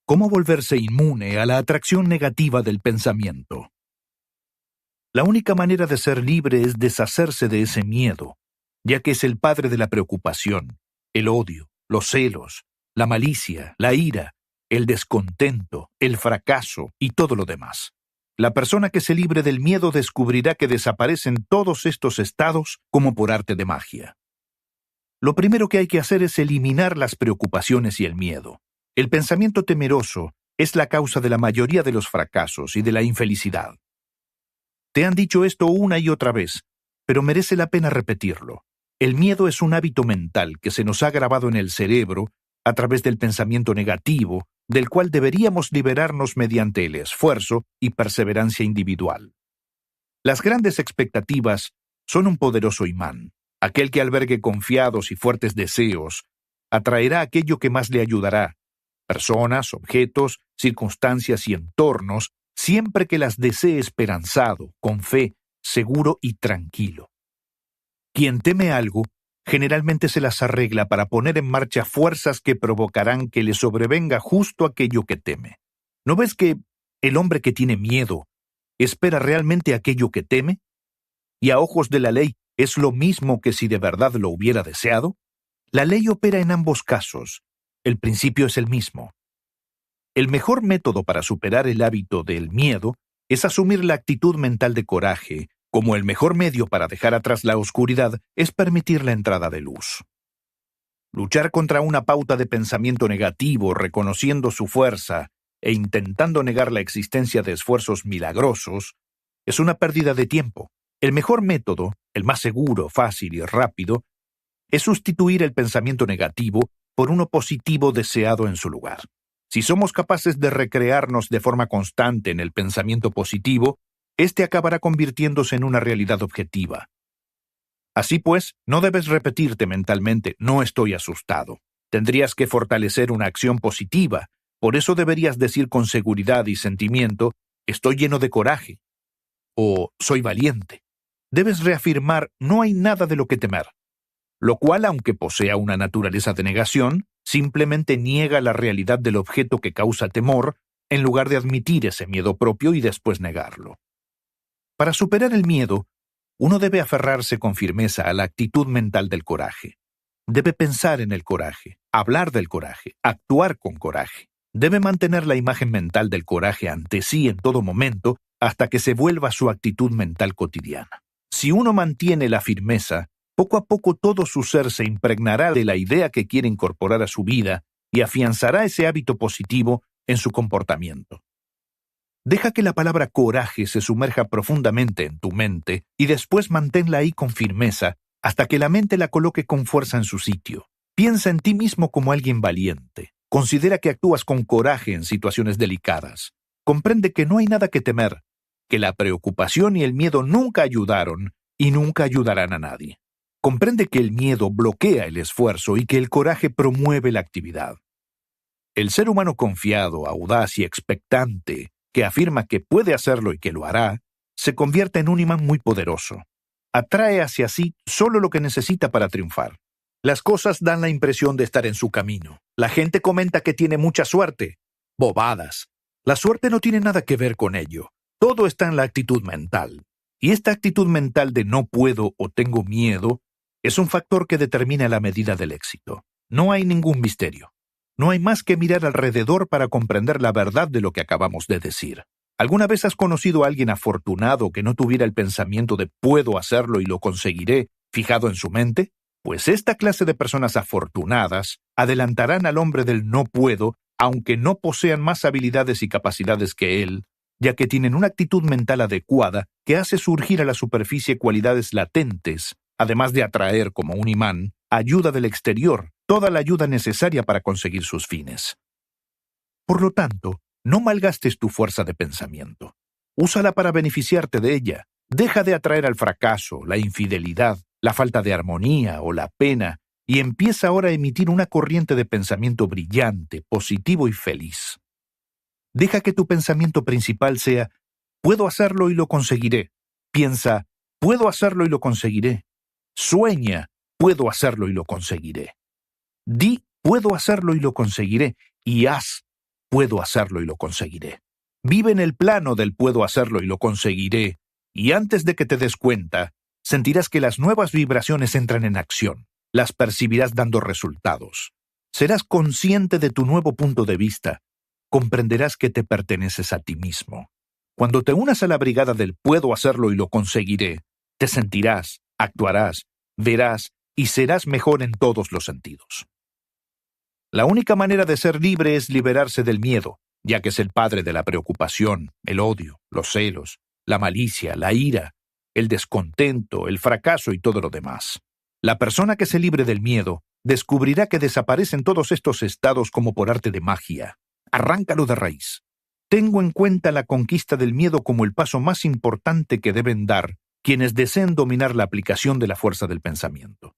¿Cómo volverse inmune a la atracción negativa del pensamiento? La única manera de ser libre es deshacerse de ese miedo, ya que es el padre de la preocupación, el odio, los celos, la malicia, la ira, el descontento, el fracaso y todo lo demás. La persona que se libre del miedo descubrirá que desaparecen todos estos estados como por arte de magia. Lo primero que hay que hacer es eliminar las preocupaciones y el miedo. El pensamiento temeroso es la causa de la mayoría de los fracasos y de la infelicidad. Te han dicho esto una y otra vez, pero merece la pena repetirlo. El miedo es un hábito mental que se nos ha grabado en el cerebro a través del pensamiento negativo, del cual deberíamos liberarnos mediante el esfuerzo y perseverancia individual. Las grandes expectativas son un poderoso imán. Aquel que albergue confiados y fuertes deseos atraerá aquello que más le ayudará: personas, objetos, circunstancias y entornos, siempre que las desee esperanzado, con fe, seguro y tranquilo. Quien teme algo, generalmente se las arregla para poner en marcha fuerzas que provocarán que le sobrevenga justo aquello que teme. ¿No ves que el hombre que tiene miedo espera realmente aquello que teme? Y a ojos de la ley, ¿es lo mismo que si de verdad lo hubiera deseado? La ley opera en ambos casos. El principio es el mismo. El mejor método para superar el hábito del miedo es asumir la actitud mental de coraje, como el mejor medio para dejar atrás la oscuridad es permitir la entrada de luz. Luchar contra una pauta de pensamiento negativo, reconociendo su fuerza e intentando negar la existencia de esfuerzos milagrosos, es una pérdida de tiempo. El mejor método, el más seguro, fácil y rápido, es sustituir el pensamiento negativo por uno positivo deseado en su lugar. Si somos capaces de recrearnos de forma constante en el pensamiento positivo, este acabará convirtiéndose en una realidad objetiva. Así pues, no debes repetirte mentalmente: no estoy asustado. Tendrías que fortalecer una acción positiva. Por eso deberías decir con seguridad y sentimiento: estoy lleno de coraje, o soy valiente. Debes reafirmar: no hay nada de lo que temer. Lo cual, aunque posea una naturaleza de negación, simplemente niega la realidad del objeto que causa temor, en lugar de admitir ese miedo propio y después negarlo. Para superar el miedo, uno debe aferrarse con firmeza a la actitud mental del coraje. Debe pensar en el coraje, hablar del coraje, actuar con coraje. Debe mantener la imagen mental del coraje ante sí en todo momento hasta que se vuelva su actitud mental cotidiana. Si uno mantiene la firmeza, poco a poco todo su ser se impregnará de la idea que quiere incorporar a su vida y afianzará ese hábito positivo en su comportamiento. Deja que la palabra coraje se sumerja profundamente en tu mente y después manténla ahí con firmeza hasta que la mente la coloque con fuerza en su sitio. Piensa en ti mismo como alguien valiente. Considera que actúas con coraje en situaciones delicadas. Comprende que no hay nada que temer, que la preocupación y el miedo nunca ayudaron y nunca ayudarán a nadie. Comprende que el miedo bloquea el esfuerzo y que el coraje promueve la actividad. El ser humano confiado, audaz y expectante, que afirma que puede hacerlo y que lo hará, se convierte en un imán muy poderoso. Atrae hacia sí solo lo que necesita para triunfar. Las cosas dan la impresión de estar en su camino. La gente comenta que tiene mucha suerte. Bobadas. La suerte no tiene nada que ver con ello. Todo está en la actitud mental. Y esta actitud mental de no puedo o tengo miedo es un factor que determina la medida del éxito. No hay ningún misterio. No hay más que mirar alrededor para comprender la verdad de lo que acabamos de decir. ¿Alguna vez has conocido a alguien afortunado que no tuviera el pensamiento de puedo hacerlo y lo conseguiré fijado en su mente? Pues esta clase de personas afortunadas adelantarán al hombre del no puedo, aunque no posean más habilidades y capacidades que él, ya que tienen una actitud mental adecuada que hace surgir a la superficie cualidades latentes, además de atraer como un imán ayuda del exterior, toda la ayuda necesaria para conseguir sus fines. Por lo tanto, no malgastes tu fuerza de pensamiento. Úsala para beneficiarte de ella. Deja de atraer al fracaso, la infidelidad, la falta de armonía o la pena, y empieza ahora a emitir una corriente de pensamiento brillante, positivo y feliz. Deja que tu pensamiento principal sea: puedo hacerlo y lo conseguiré. Piensa: puedo hacerlo y lo conseguiré. Sueña: puedo hacerlo y lo conseguiré. Di: puedo hacerlo y lo conseguiré. Y haz: puedo hacerlo y lo conseguiré. Vive en el plano del puedo hacerlo y lo conseguiré, y antes de que te des cuenta, sentirás que las nuevas vibraciones entran en acción. Las percibirás dando resultados. Serás consciente de tu nuevo punto de vista. Comprenderás que te perteneces a ti mismo. Cuando te unas a la brigada del puedo hacerlo y lo conseguiré, te sentirás, actuarás, verás y serás mejor en todos los sentidos. La única manera de ser libre es liberarse del miedo, ya que es el padre de la preocupación, el odio, los celos, la malicia, la ira, el descontento, el fracaso y todo lo demás. La persona que se libre del miedo descubrirá que desaparecen todos estos estados como por arte de magia. Arráncalo de raíz. Tengo en cuenta la conquista del miedo como el paso más importante que deben dar quienes deseen dominar la aplicación de la fuerza del pensamiento.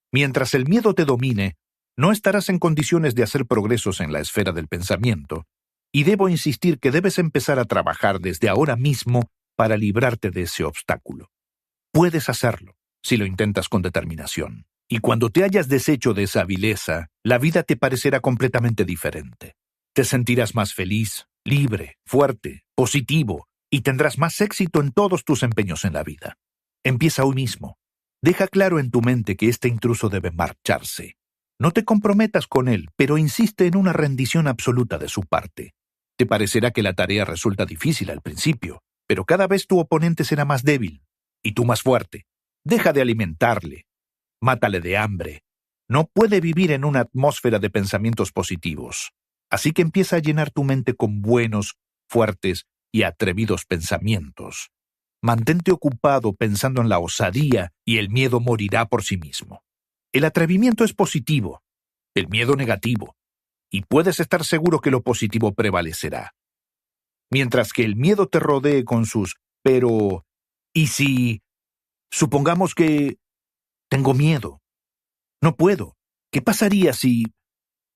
Mientras el miedo te domine, no estarás en condiciones de hacer progresos en la esfera del pensamiento, y debo insistir que debes empezar a trabajar desde ahora mismo para librarte de ese obstáculo. Puedes hacerlo, si lo intentas con determinación, y cuando te hayas deshecho de esa vileza, la vida te parecerá completamente diferente. Te sentirás más feliz, libre, fuerte, positivo, y tendrás más éxito en todos tus empeños en la vida. Empieza hoy mismo. Deja claro en tu mente que este intruso debe marcharse. No te comprometas con él, pero insiste en una rendición absoluta de su parte. Te parecerá que la tarea resulta difícil al principio, pero cada vez tu oponente será más débil, y tú más fuerte. Deja de alimentarle. Mátale de hambre. No puede vivir en una atmósfera de pensamientos positivos. Así que empieza a llenar tu mente con buenos, fuertes y atrevidos pensamientos. Mantente ocupado pensando en la osadía y el miedo morirá por sí mismo. El atrevimiento es positivo, el miedo negativo, y puedes estar seguro que lo positivo prevalecerá. Mientras que el miedo te rodee con sus «pero», ¿y si? Supongamos que tengo miedo. No puedo. ¿Qué pasaría si?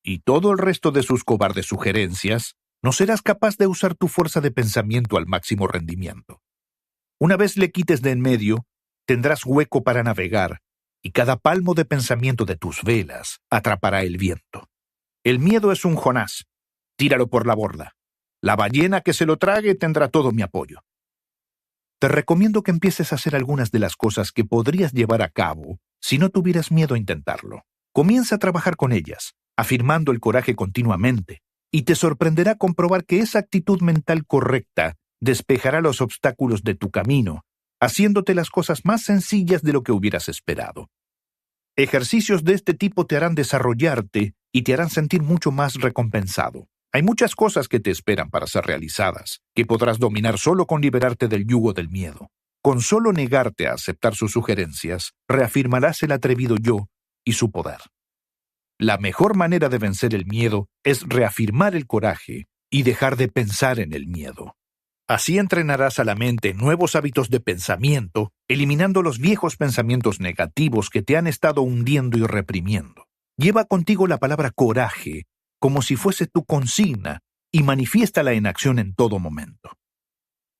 Y todo el resto de sus cobardes sugerencias, no serás capaz de usar tu fuerza de pensamiento al máximo rendimiento. Una vez le quites de en medio, tendrás hueco para navegar, y cada palmo de pensamiento de tus velas atrapará el viento. El miedo es un Jonás. Tíralo por la borda. La ballena que se lo trague tendrá todo mi apoyo. Te recomiendo que empieces a hacer algunas de las cosas que podrías llevar a cabo si no tuvieras miedo a intentarlo. Comienza a trabajar con ellas, afirmando el coraje continuamente, y te sorprenderá comprobar que esa actitud mental correcta despejará los obstáculos de tu camino, haciéndote las cosas más sencillas de lo que hubieras esperado. Ejercicios de este tipo te harán desarrollarte y te harán sentir mucho más recompensado. Hay muchas cosas que te esperan para ser realizadas, que podrás dominar solo con liberarte del yugo del miedo. Con solo negarte a aceptar sus sugerencias, reafirmarás el atrevido yo y su poder. La mejor manera de vencer el miedo es reafirmar el coraje y dejar de pensar en el miedo. Así entrenarás a la mente nuevos hábitos de pensamiento, eliminando los viejos pensamientos negativos que te han estado hundiendo y reprimiendo. Lleva contigo la palabra coraje como si fuese tu consigna y manifiéstala en acción en todo momento.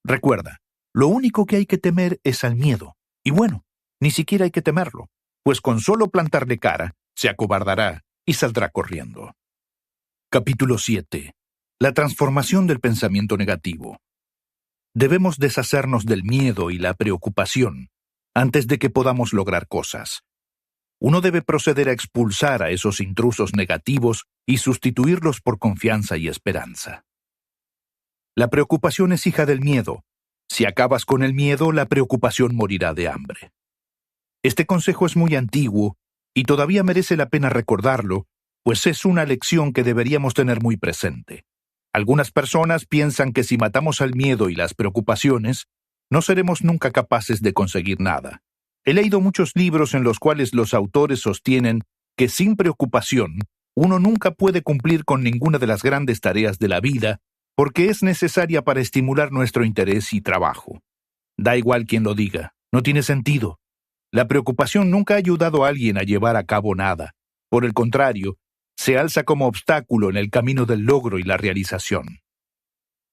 Recuerda, lo único que hay que temer es al miedo. Y bueno, ni siquiera hay que temerlo, pues con solo plantarle cara, se acobardará y saldrá corriendo. Capítulo 7. La transformación del pensamiento negativo. Debemos deshacernos del miedo y la preocupación antes de que podamos lograr cosas. Uno debe proceder a expulsar a esos intrusos negativos y sustituirlos por confianza y esperanza. La preocupación es hija del miedo. Si acabas con el miedo, la preocupación morirá de hambre. Este consejo es muy antiguo y todavía merece la pena recordarlo, pues es una lección que deberíamos tener muy presente. Algunas personas piensan que si matamos al miedo y las preocupaciones, no seremos nunca capaces de conseguir nada. He leído muchos libros en los cuales los autores sostienen que sin preocupación, uno nunca puede cumplir con ninguna de las grandes tareas de la vida porque es necesaria para estimular nuestro interés y trabajo. Da igual quien lo diga, no tiene sentido. La preocupación nunca ha ayudado a alguien a llevar a cabo nada. Por el contrario, se alza como obstáculo en el camino del logro y la realización.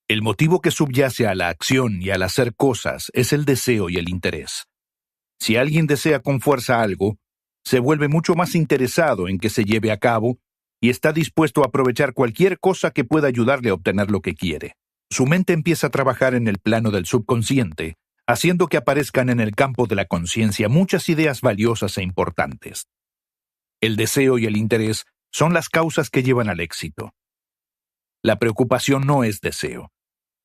El motivo que subyace a la acción y al hacer cosas es el deseo y el interés. Si alguien desea con fuerza algo, se vuelve mucho más interesado en que se lleve a cabo y está dispuesto a aprovechar cualquier cosa que pueda ayudarle a obtener lo que quiere. Su mente empieza a trabajar en el plano del subconsciente, haciendo que aparezcan en el campo de la conciencia muchas ideas valiosas e importantes. El deseo y el interés son las causas que llevan al éxito. La preocupación no es deseo.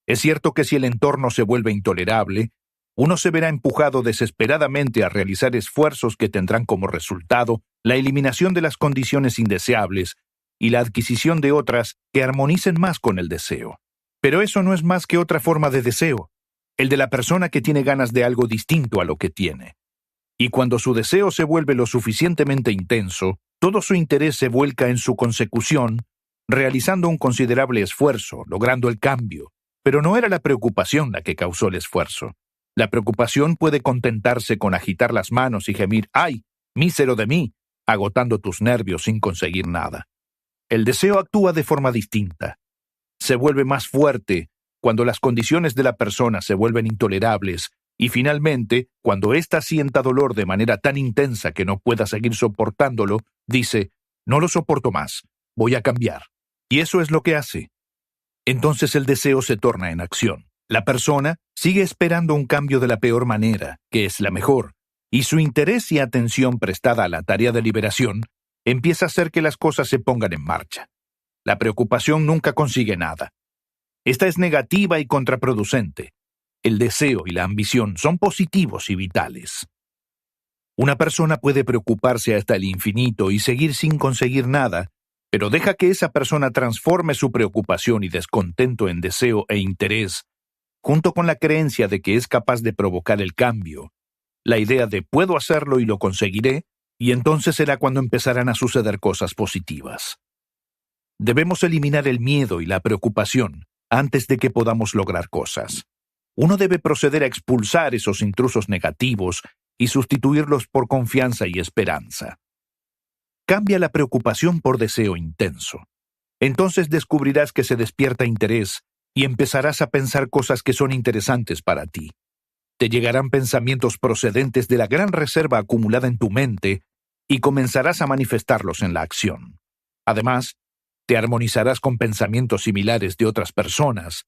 Es cierto que si el entorno se vuelve intolerable, uno se verá empujado desesperadamente a realizar esfuerzos que tendrán como resultado la eliminación de las condiciones indeseables y la adquisición de otras que armonicen más con el deseo. Pero eso no es más que otra forma de deseo, el de la persona que tiene ganas de algo distinto a lo que tiene. Y cuando su deseo se vuelve lo suficientemente intenso, todo su interés se vuelca en su consecución, realizando un considerable esfuerzo, logrando el cambio. Pero no era la preocupación la que causó el esfuerzo. La preocupación puede contentarse con agitar las manos y gemir «¡Ay, mísero de mí!», agotando tus nervios sin conseguir nada. El deseo actúa de forma distinta. Se vuelve más fuerte cuando las condiciones de la persona se vuelven intolerables y finalmente, cuando ésta sienta dolor de manera tan intensa que no pueda seguir soportándolo, dice «No lo soporto más, voy a cambiar». Y eso es lo que hace. Entonces el deseo se torna en acción. La persona sigue esperando un cambio de la peor manera, que es la mejor, y su interés y atención prestada a la tarea de liberación empieza a hacer que las cosas se pongan en marcha. La preocupación nunca consigue nada. Esta es negativa y contraproducente. El deseo y la ambición son positivos y vitales. Una persona puede preocuparse hasta el infinito y seguir sin conseguir nada, pero deja que esa persona transforme su preocupación y descontento en deseo e interés, junto con la creencia de que es capaz de provocar el cambio, la idea de puedo hacerlo y lo conseguiré, y entonces será cuando empezarán a suceder cosas positivas. Debemos eliminar el miedo y la preocupación antes de que podamos lograr cosas. Uno debe proceder a expulsar esos intrusos negativos y sustituirlos por confianza y esperanza. Cambia la preocupación por deseo intenso. Entonces descubrirás que se despierta interés y empezarás a pensar cosas que son interesantes para ti. Te llegarán pensamientos procedentes de la gran reserva acumulada en tu mente y comenzarás a manifestarlos en la acción. Además, te armonizarás con pensamientos similares de otras personas,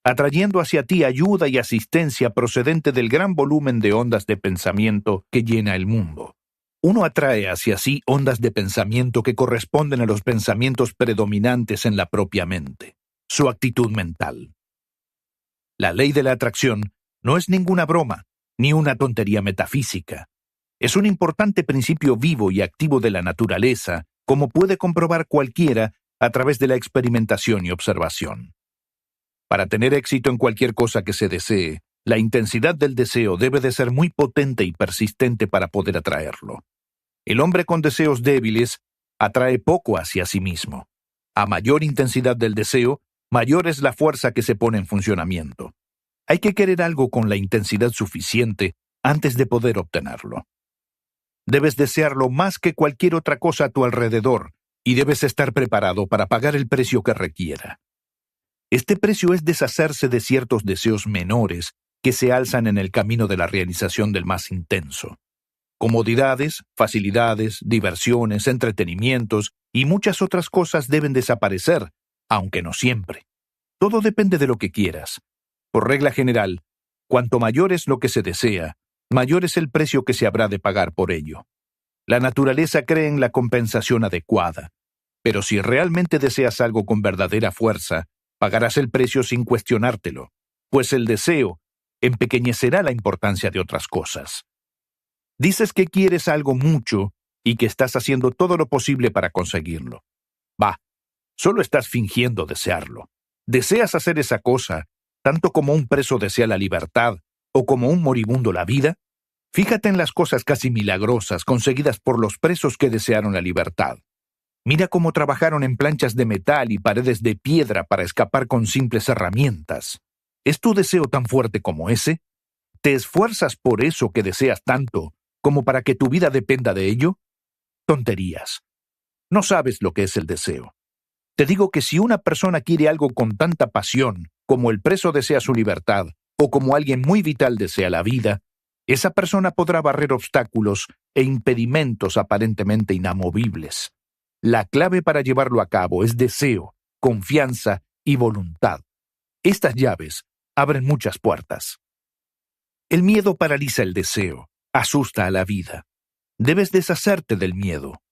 atrayendo hacia ti ayuda y asistencia procedente del gran volumen de ondas de pensamiento que llena el mundo. Uno atrae hacia sí ondas de pensamiento que corresponden a los pensamientos predominantes en la propia mente, su actitud mental. La ley de la atracción no es ninguna broma, ni una tontería metafísica. Es un importante principio vivo y activo de la naturaleza, como puede comprobar cualquiera a través de la experimentación y observación. Para tener éxito en cualquier cosa que se desee, la intensidad del deseo debe de ser muy potente y persistente para poder atraerlo. El hombre con deseos débiles atrae poco hacia sí mismo. A mayor intensidad del deseo, mayor es la fuerza que se pone en funcionamiento. Hay que querer algo con la intensidad suficiente antes de poder obtenerlo. Debes desearlo más que cualquier otra cosa a tu alrededor y debes estar preparado para pagar el precio que requiera. Este precio es deshacerse de ciertos deseos menores que se alzan en el camino de la realización del más intenso. Comodidades, facilidades, diversiones, entretenimientos y muchas otras cosas deben desaparecer, aunque no siempre. Todo depende de lo que quieras. Por regla general, cuanto mayor es lo que se desea, mayor es el precio que se habrá de pagar por ello. La naturaleza cree en la compensación adecuada, pero si realmente deseas algo con verdadera fuerza, pagarás el precio sin cuestionártelo, pues el deseo empequeñecerá la importancia de otras cosas. Dices que quieres algo mucho y que estás haciendo todo lo posible para conseguirlo. Bah, solo estás fingiendo desearlo. ¿Deseas hacer esa cosa, tanto como un preso desea la libertad o como un moribundo la vida? Fíjate en las cosas casi milagrosas conseguidas por los presos que desearon la libertad. Mira cómo trabajaron en planchas de metal y paredes de piedra para escapar con simples herramientas. ¿Es tu deseo tan fuerte como ese? ¿Te esfuerzas por eso que deseas tanto, como para que tu vida dependa de ello? Tonterías. No sabes lo que es el deseo. Te digo que si una persona quiere algo con tanta pasión, como el preso desea su libertad, o como alguien muy vital desea la vida, esa persona podrá barrer obstáculos e impedimentos aparentemente inamovibles. La clave para llevarlo a cabo es deseo, confianza y voluntad. Estas llaves abren muchas puertas. El miedo paraliza el deseo, asusta a la vida. Debes deshacerte del miedo.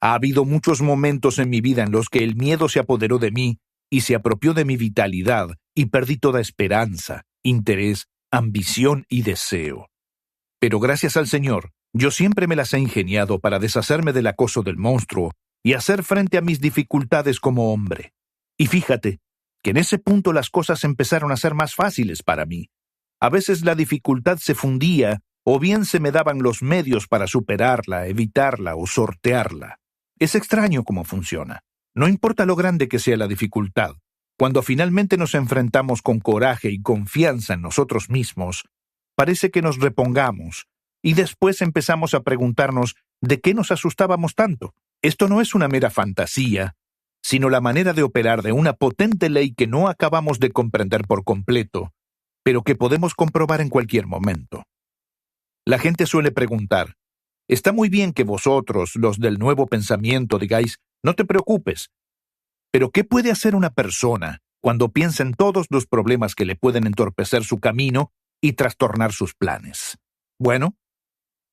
Ha habido muchos momentos en mi vida en los que el miedo se apoderó de mí y se apropió de mi vitalidad y perdí toda esperanza, interés, ambición y deseo. Pero gracias al Señor, yo siempre me las he ingeniado para deshacerme del acoso del monstruo y hacer frente a mis dificultades como hombre. Y fíjate que en ese punto las cosas empezaron a ser más fáciles para mí. A veces la dificultad se fundía o bien se me daban los medios para superarla, evitarla o sortearla. Es extraño cómo funciona. No importa lo grande que sea la dificultad, cuando finalmente nos enfrentamos con coraje y confianza en nosotros mismos, parece que nos repongamos y después empezamos a preguntarnos de qué nos asustábamos tanto. Esto no es una mera fantasía, sino la manera de operar de una potente ley que no acabamos de comprender por completo, pero que podemos comprobar en cualquier momento. La gente suele preguntar, está muy bien que vosotros, los del nuevo pensamiento, digáis, no te preocupes, pero ¿qué puede hacer una persona cuando piensa en todos los problemas que le pueden entorpecer su camino y trastornar sus planes? Bueno,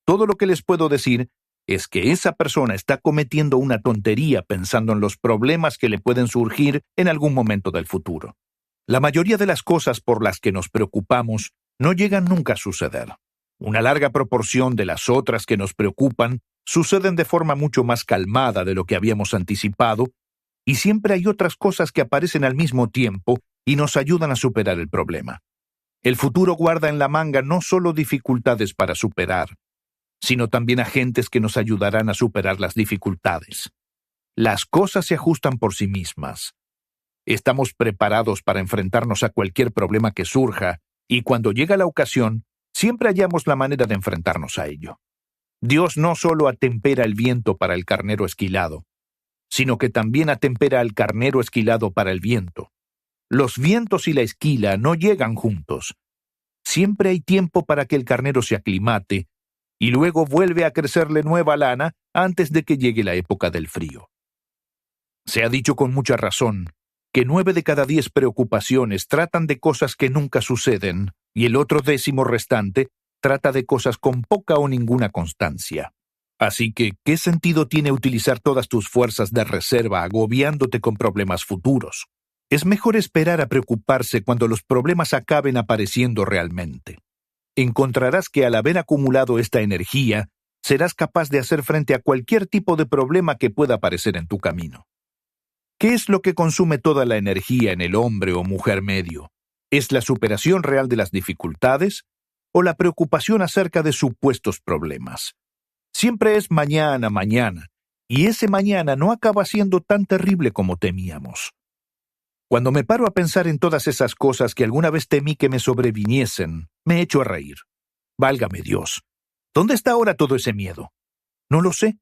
todo lo que les puedo decir es que esa persona está cometiendo una tontería pensando en los problemas que le pueden surgir en algún momento del futuro. La mayoría de las cosas por las que nos preocupamos no llegan nunca a suceder. Una larga proporción de las otras que nos preocupan suceden de forma mucho más calmada de lo que habíamos anticipado, y siempre hay otras cosas que aparecen al mismo tiempo y nos ayudan a superar el problema. El futuro guarda en la manga no solo dificultades para superar, sino también agentes que nos ayudarán a superar las dificultades. Las cosas se ajustan por sí mismas. Estamos preparados para enfrentarnos a cualquier problema que surja, y cuando llega la ocasión, siempre hallamos la manera de enfrentarnos a ello. Dios no solo atempera el viento para el carnero esquilado, sino que también atempera al carnero esquilado para el viento. Los vientos y la esquila no llegan juntos. Siempre hay tiempo para que el carnero se aclimate, y luego vuelve a crecerle nueva lana antes de que llegue la época del frío. Se ha dicho con mucha razón que 9 de cada 10 preocupaciones tratan de cosas que nunca suceden, y el otro 10º restante trata de cosas con poca o ninguna constancia. Así que, ¿qué sentido tiene utilizar todas tus fuerzas de reserva agobiándote con problemas futuros? Es mejor esperar a preocuparse cuando los problemas acaben apareciendo realmente. Encontrarás que al haber acumulado esta energía, serás capaz de hacer frente a cualquier tipo de problema que pueda aparecer en tu camino. ¿Qué es lo que consume toda la energía en el hombre o mujer medio? ¿Es la superación real de las dificultades o la preocupación acerca de supuestos problemas? Siempre es mañana, mañana, y ese mañana no acaba siendo tan terrible como temíamos. Cuando me paro a pensar en todas esas cosas que alguna vez temí que me sobreviniesen, me echo a reír. Válgame Dios, ¿dónde está ahora todo ese miedo? No lo sé.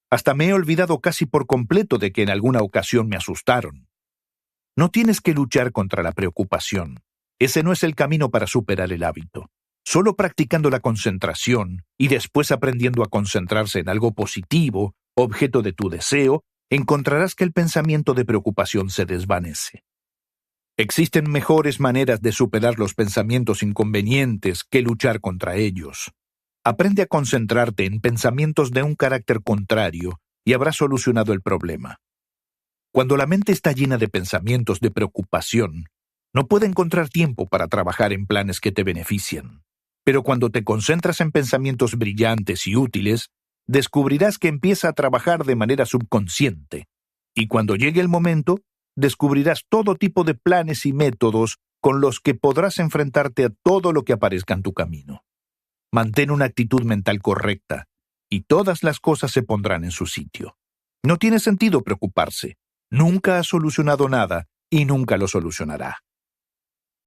Hasta me he olvidado casi por completo de que en alguna ocasión me asustaron. No tienes que luchar contra la preocupación. Ese no es el camino para superar el hábito. Solo practicando la concentración y después aprendiendo a concentrarse en algo positivo, objeto de tu deseo, encontrarás que el pensamiento de preocupación se desvanece. Existen mejores maneras de superar los pensamientos inconvenientes que luchar contra ellos. Aprende a concentrarte en pensamientos de un carácter contrario y habrás solucionado el problema. Cuando la mente está llena de pensamientos de preocupación, no puede encontrar tiempo para trabajar en planes que te benefician. Pero cuando te concentras en pensamientos brillantes y útiles, descubrirás que empieza a trabajar de manera subconsciente. Y cuando llegue el momento, descubrirás todo tipo de planes y métodos con los que podrás enfrentarte a todo lo que aparezca en tu camino. Mantén una actitud mental correcta, y todas las cosas se pondrán en su sitio. No tiene sentido preocuparse. Nunca ha solucionado nada y nunca lo solucionará.